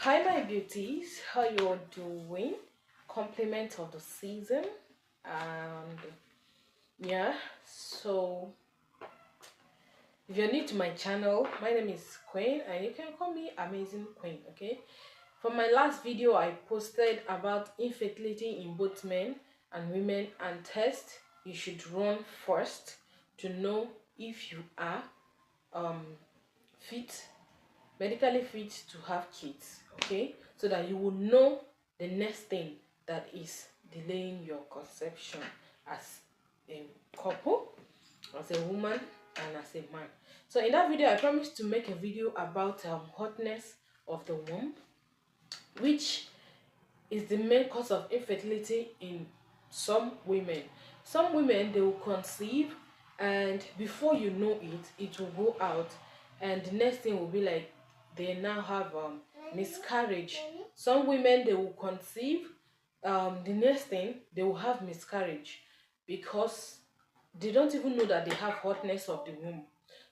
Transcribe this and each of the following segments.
Hi my beauties, how you all doing? Compliment of the season. And yeah, so if you're new to my channel, my name is Queen and you can call me Amazing Queen. Okay, for my last video I posted about infertility in both men and women and test you should run first to know if you are fit, medically fit to have kids. Okay, so that you will know the next thing that is delaying your conception as a couple, as a woman and as a man. So in that video I promised to make a video about hotness of the womb, which is the main cause of infertility in some women. Some women, they will conceive and before you know it will go out, and the next thing will be like they now have miscarriage. Some women, they will conceive, the next thing they will have miscarriage because they don't even know that they have hotness of the womb.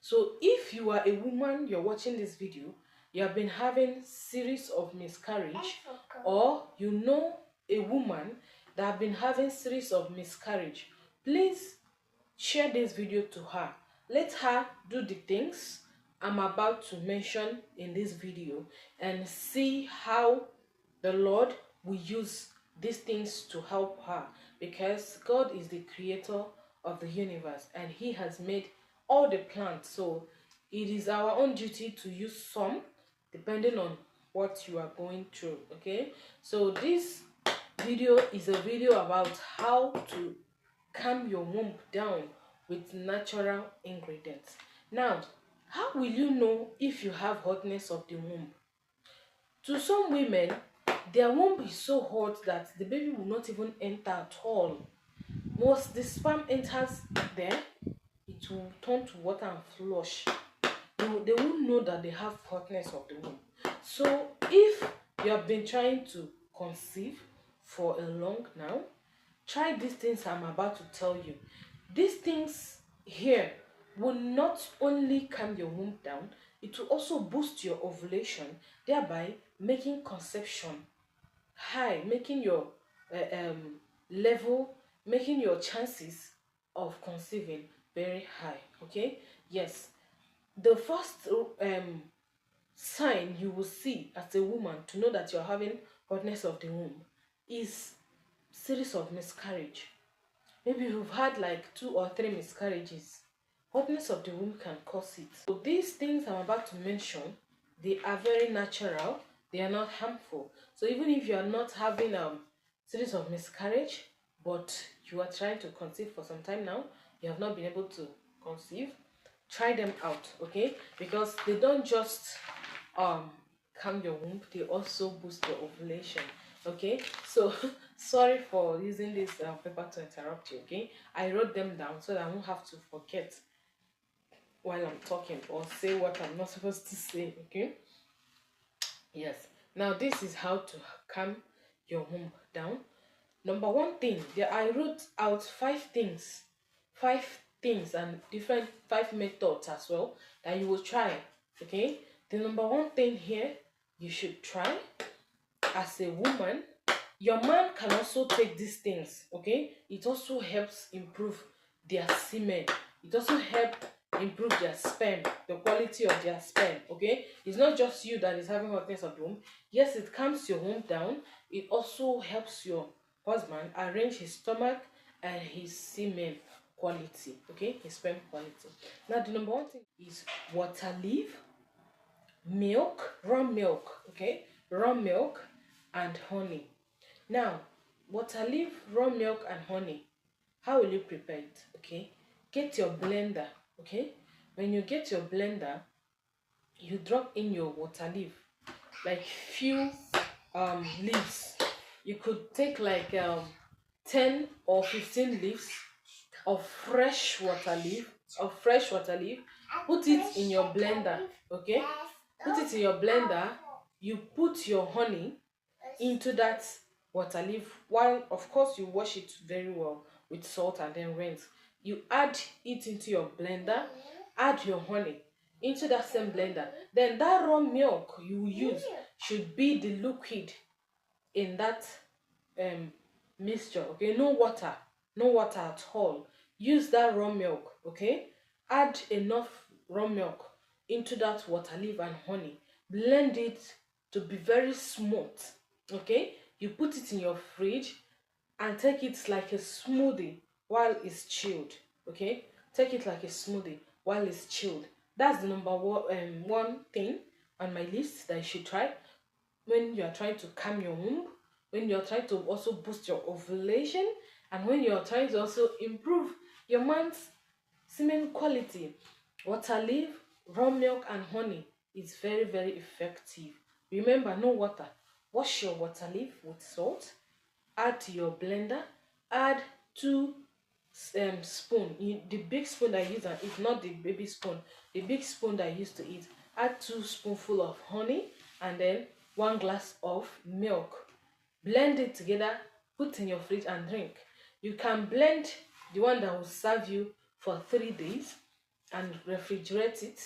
So if you are a woman, you're watching this video, you have been having series of miscarriage, or you know a woman that have been having series of miscarriage, please share this video to her. Let her do the things I'm about to mention in this video and see how the Lord will use these things to help her, because God is the creator of the universe and he has made all the plants. So it is our own duty to use some depending on what you are going through. Okay, so this video is a video about how to calm your womb down with natural ingredients. Now, how will you know if you have hotness of the womb? To some women, their womb is so hot that the baby will not even enter at all. Once the sperm enters there, it will turn to water and flush. They won't know that they have hotness of the womb. So if you have been trying to conceive for a long now, try these things I'm about to tell you. These things here will not only calm your womb down, it will also boost your ovulation, thereby making conception high, making your level, making your chances of conceiving very high. Okay, yes, the first sign you will see as a woman to know that you're having hotness of the womb is series of miscarriage. Maybe you've had like 2 or 3 miscarriages. Hotness of the womb can cause it. So these things I'm about to mention, they are very natural. They are not harmful. So even if you are not having series of miscarriage, but you are trying to conceive for some time now, you have not been able to conceive, try them out, okay? Because they don't just calm your womb, they also boost your ovulation. Okay, so sorry for using this paper to interrupt you. Okay, I wrote them down so that I won't have to forget while I'm talking or say what I'm not supposed to say. Okay, yes, now this is how to calm your womb down. Number one thing, there I wrote out 5 things, 5 things and different 5 methods as well that you will try. Okay, the number one thing here you should try as a woman. Your man can also take these things. Okay, it also helps improve their semen. It also helps improve their sperm, the quality of their sperm. Okay, it's not just you that is having hotness of the womb. Yes, it calms your womb down. It also helps your husband arrange his stomach and his semen quality. Okay, his sperm quality. Now the number one thing is water leaf, milk, raw milk. Okay, raw milk and honey. Now, water leaf, raw milk and honey. How will you prepare it? Okay, get your blender. Okay, when you get your blender, you drop in your water leaf, like few leaves. You could take like 10 or 15 leaves of fresh water leaf, put it in your blender. Okay, put it in your blender. You put your honey into that water leaf, while of course you wash it very well with salt and then rinse. You add it into your blender, add your honey into that same blender. Then that raw milk you use, should be the liquid in that mixture. Okay, no water, no water at all. Use that raw milk. Okay, add enough raw milk into that water leaf and honey. Blend it to be very smooth. Okay, you put it in your fridge and take it like a smoothie while it's chilled. Okay, take it like a smoothie while it's chilled. That's the number one thing on my list that you should try when you are trying to calm your womb, when you are trying to also boost your ovulation, and when you are trying to also improve your man's semen quality. Water leaf, raw milk, and honey is very, very effective. Remember, no water. Wash your water leaf with salt, add to your blender, add 2 spoon, the big spoon that I use and eat, not the baby spoon, the big spoon that I used to eat. Add 2 spoonful of honey and then 1 glass of milk. Blend it together, put in your fridge and drink. You can blend the one that will serve you for 3 days and refrigerate it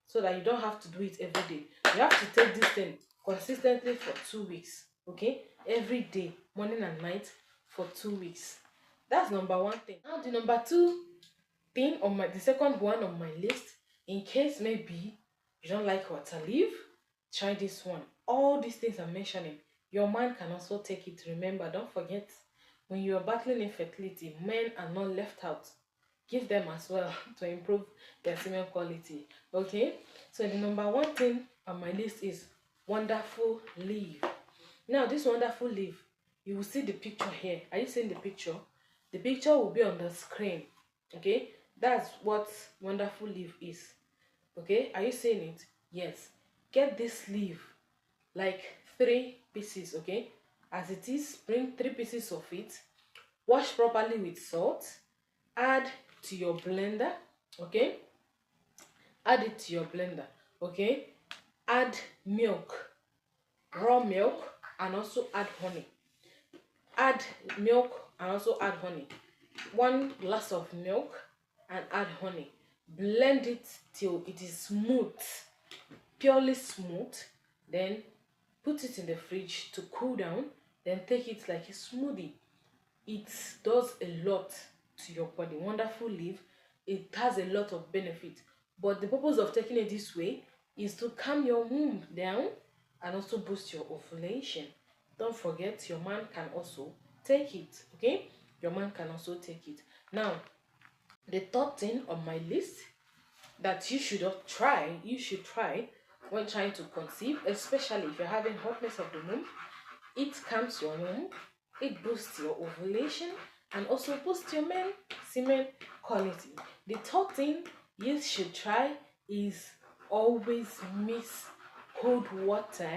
so that you don't have to do it every day. You have to take this thing consistently for 2 weeks. Okay, every day, morning and night, for 2 weeks. That's number one thing. Now the number two thing on the second one on my list, in case maybe you don't like water leaf, try this one. All these things I'm mentioning, your man can also take it. Remember, don't forget, when you are battling infertility, men are not left out. Give them as well to improve their semen quality. Okay, so the number one thing on my list is wonderful leaf. Now this wonderful leaf, you will see the picture here. Are you seeing the picture? The picture will be on the screen. Okay, that's what wonderful leaf is. Okay, are you seeing it? Yes. Get this leaf, like 3 pieces. Okay, as it is, bring 3 pieces of it, wash properly with salt, add to your blender. Okay, add it to your blender. Okay, add milk, raw milk, and also add honey. Add milk and also add honey. 1 glass of milk and add honey. Blend it till it is smooth, purely smooth. Then put it in the fridge to cool down. Then take it like a smoothie. It does a lot to your body. Wonderful leaf, it has a lot of benefit. But the purpose of taking it this way is to calm your womb down and also boost your ovulation. Don't forget, your man can also take it. Okay, your man can also take it. Now the third thing on my list that you should try when trying to conceive, especially if you're having hotness of the womb. It calms your womb, it boosts your ovulation, and also boosts your semen quality. The third thing you should try is always mix cold water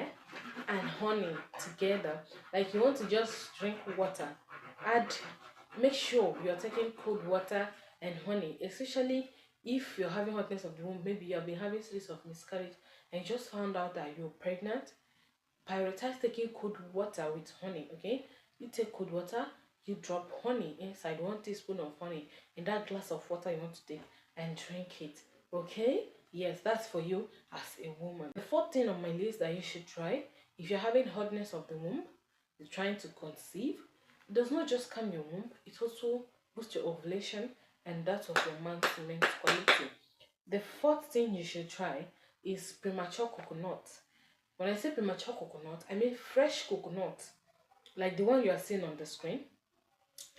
and honey together. Like, you want to just drink water, make sure you're taking cold water and honey, especially if you're having hotness of the womb. Maybe you have been having series of miscarriage and just found out that you're pregnant. Prioritize taking cold water with honey. Okay, you take cold water, you drop honey inside, 1 teaspoon of honey in that glass of water you want to take, and drink it. Okay, yes, that's for you as a woman. The fourth thing on my list that you should try if you're having hotness of the womb, you're trying to conceive, it does not just calm your womb, it also boosts your ovulation and that of your man's semen quality. The fourth thing you should try is premature coconut. When I say premature coconut, I mean fresh coconut, like the one you are seeing on the screen.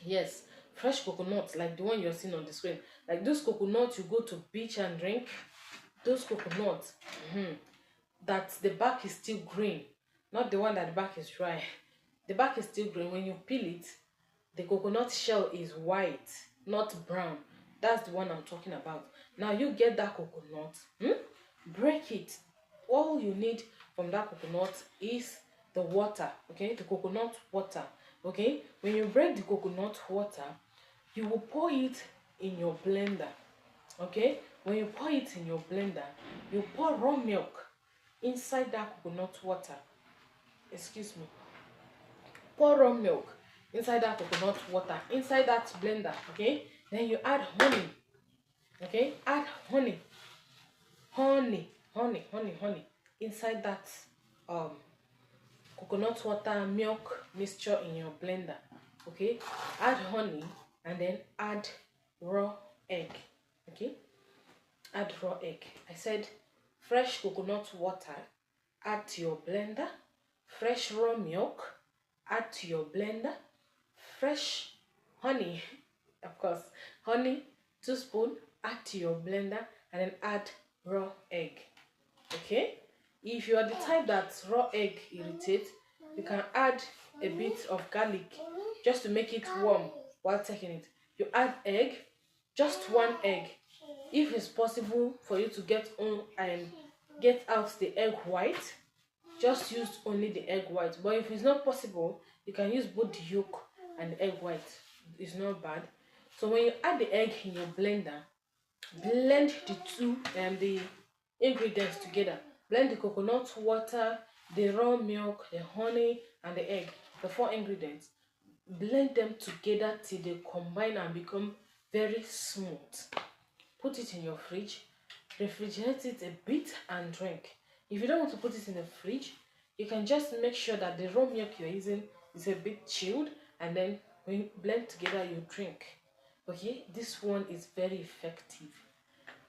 Yes, fresh coconut, like the one you are seeing on the screen. Like those coconuts you go to beach and drink. Those coconuts, that the back is still green, not the one that the back is dry. The back is still green. When you peel it, the coconut shell is white, not brown. That's the one I'm talking about. Now you get that coconut, break it. All you need from that coconut is the water. Okay, the coconut water. Okay, when you break the coconut water, you will pour it in your blender. Okay, when you pour it in your blender, you pour raw milk inside that coconut water. Excuse me. Pour raw milk inside that coconut water, inside that blender. Okay, then you add honey. Okay, add honey inside that coconut water milk mixture in your blender. Okay, add honey and then add raw egg. Okay, add raw egg. I said fresh coconut water, add to your blender. Fresh raw milk, add to your blender. Fresh honey, of course, honey 2 spoon, add to your blender, and then add raw egg. Okay, if you are the type that raw egg irritates, you can add a bit of garlic just to make it warm while taking it. You add egg, just 1 egg. If it's possible for you to get on and get out the egg white, just use only the egg white. But if it's not possible, you can use both the yolk and the egg white. It's not bad. So when you add the egg in your blender, blend the ingredients together. Blend the coconut water, the raw milk, the honey, and the egg. The 4 ingredients. Blend them together till they combine and become very smooth. Put it in your fridge. Refrigerate it a bit and drink. If you don't want to put it in the fridge, you can just make sure that the raw milk you're using is a bit chilled, and then when you blend together, you drink. Okay, this one is very effective,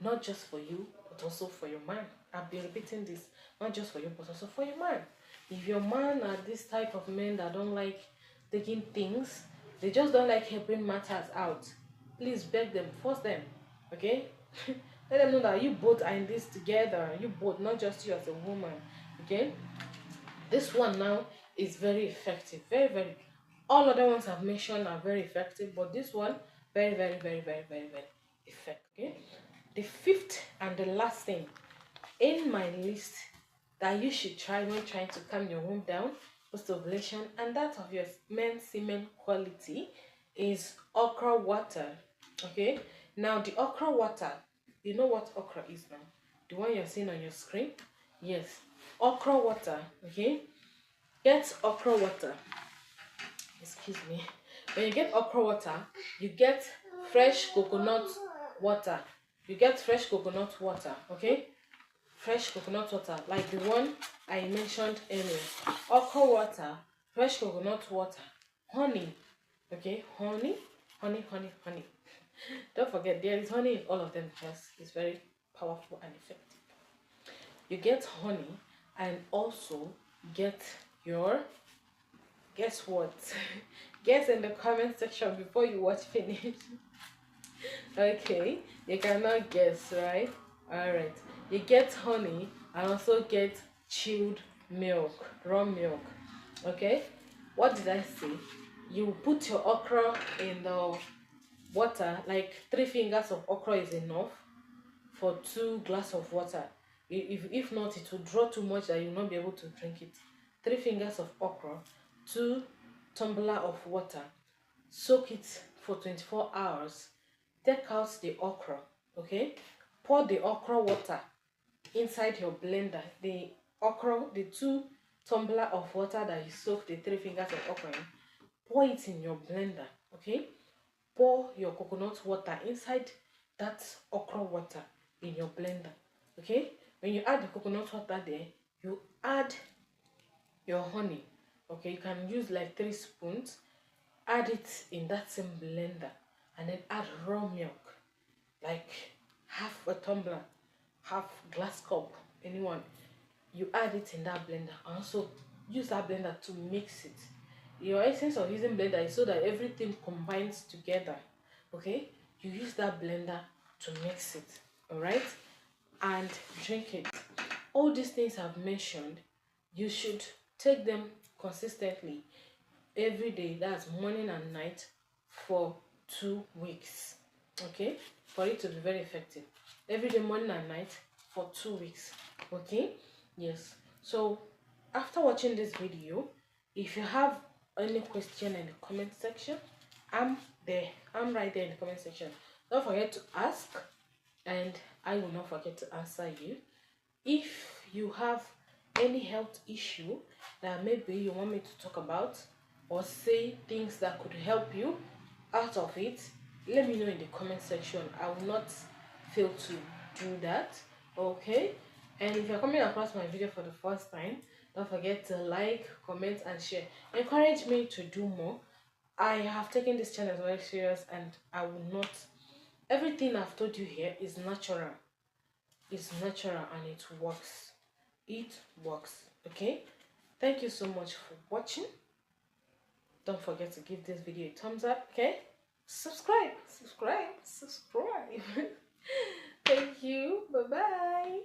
not just for you but also for your man. I've been repeating this, not just for you but also for your man. If your man are this type of men that don't like taking things, they just don't like helping matters out, please beg them, force them. Okay, let them know that you both are in this together, you both, not just you as a woman. Okay, this one now is very effective, very. All other ones I've mentioned are very effective, but this one very effective. Okay, the fifth and the last thing in my list that you should try when trying to calm your womb down post ovulation and that of your men's semen quality is okra water. Okay, now the okra water, you know what okra is now, the one you're seeing on your screen. Yes, okra water. Okay, get okra water, excuse me. When you get okra water, you get fresh coconut water. You get fresh coconut water. Okay, fresh coconut water like the one I mentioned earlier. Okra water, fresh coconut water, honey. Okay, honey. Don't forget there is honey in all of them because it's very powerful and effective. You get honey and also get your, guess what? Guess in the comment section before you watch finish. Okay, you cannot guess, right? Alright, you get honey and also get chilled milk, raw milk. Okay, what did I say? You put your okra in the water, like 3 fingers of okra is enough for 2 glasses of water. If not, it will draw too much that you will not be able to drink it. 3 fingers of okra, 2 tumbler of water. Soak it for 24 hours. Take out the okra. Okay, pour the okra water inside your blender. The okra, the 2 tumbler of water that you soak the 3 fingers of okra in, pour it in your blender. Okay, pour your coconut water inside that okra water in your blender. Okay, when you add the coconut water there, you add your honey. Okay, you can use like 3 spoons. Add it in that same blender and then add raw milk, like half a tumbler, half glass cup, anyone. You add it in that blender and also use that blender to mix it. Your essence of using blender is so that everything combines together. Okay, you use that blender to mix it, all right, and drink it. All these things I've mentioned, you should take them consistently every day, that's morning and night, for 2 weeks. Okay, for it to be very effective, every day morning and night for 2 weeks. Okay, yes. So after watching this video, if you have any question in the comment section, I'm right there in the comment section. Don't forget to ask and I will not forget to answer you. If you have any health issue that maybe you want me to talk about or say things that could help you out of it, let me know in the comment section. I will not fail to do that. Okay, and if you're coming across my video for the first time, Don't forget to like, comment, and share. Encourage me to do more. I have taken this channel very serious, and I will not. Everything I've told you here is natural. It's natural and it works. It works. Okay? Thank you so much for watching. Don't forget to give this video a thumbs up. Okay? Subscribe. Thank you. Bye bye.